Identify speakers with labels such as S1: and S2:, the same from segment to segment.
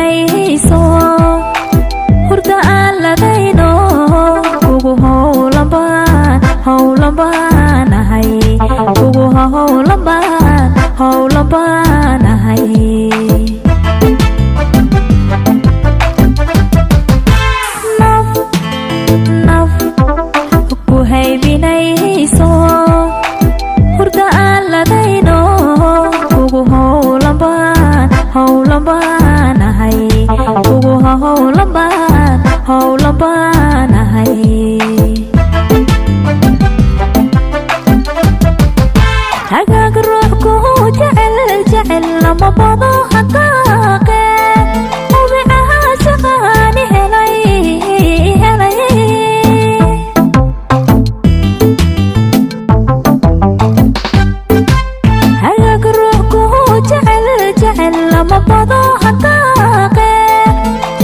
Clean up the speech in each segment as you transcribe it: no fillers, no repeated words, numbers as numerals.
S1: haybinayso hurda aan ladayno kugu howlan baanahay kugu howlan baanahay naf ku haybinayso hurda aan ladayno kugu howlan baanahay kugu howlan baanahay hagaag ruux ku jecel lama bado haqaaqe ubicaha shaqaani helay hagaag ruux ku jecel lama bado haqaaqe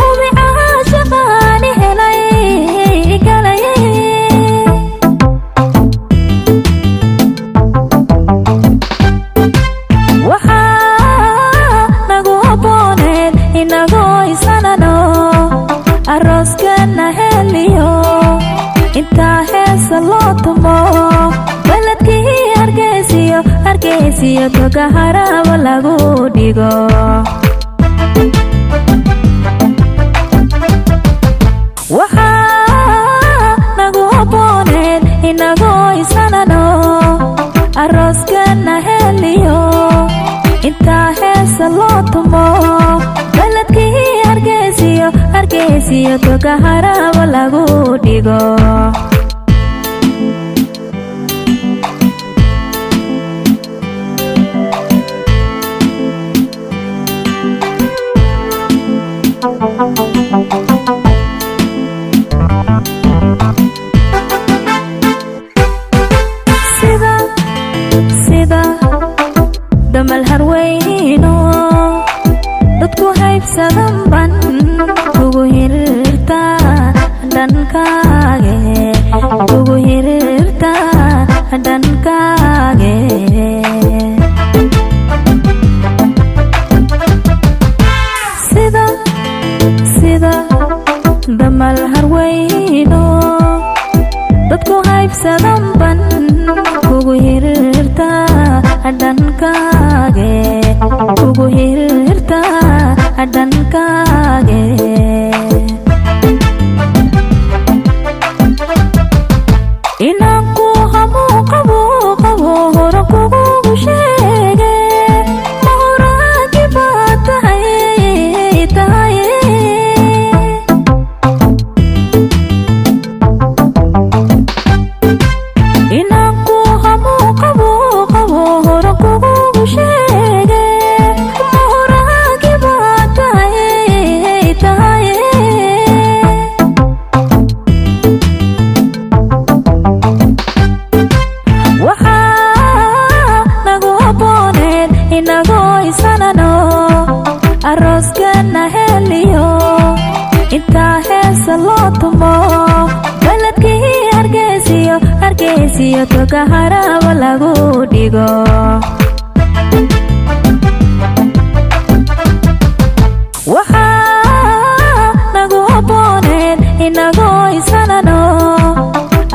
S1: ubicaha shaqaani helay arooskana heliyo intaa heesa loo tumo baladkii hargeysiyo toga haraba lagu dhigo waxaa nagu habbooneed inagoo isanano arooskana heliyo intaa heesa loo tumo baladkii hargeysiyo toga haraba lagu dhigo sida damal harweyno dadku haybsadan ban kugu hirirta dhankage kugu hirirta dhankage sida damal harweyno dadku haybsadan ban kugu hirirta dhankage kugu hirirta dhankage inaan ku hamo qabo hore kugu sheege ma horaagi baa tahay inaan ku hamo qabo hore kugu sheege ma horaagi baa tahay waxaa nagu habbooneed inagoo isanano arooskana heliyo intaa heesa loo tumo baladkii hargeysiyo toga haraba lagu dhigo waxaa nagu habbooneed inagoo isanano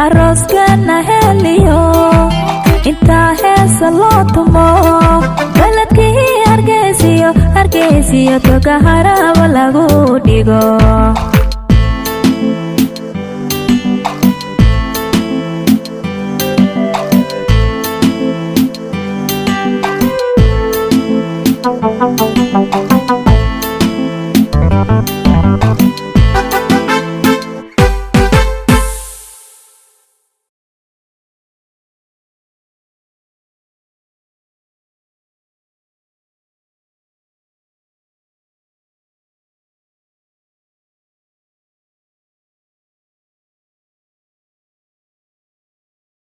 S1: arooskana heliyo intaa heesa loo tumo baladkii hargeysiyo toga haraba lagu dhigo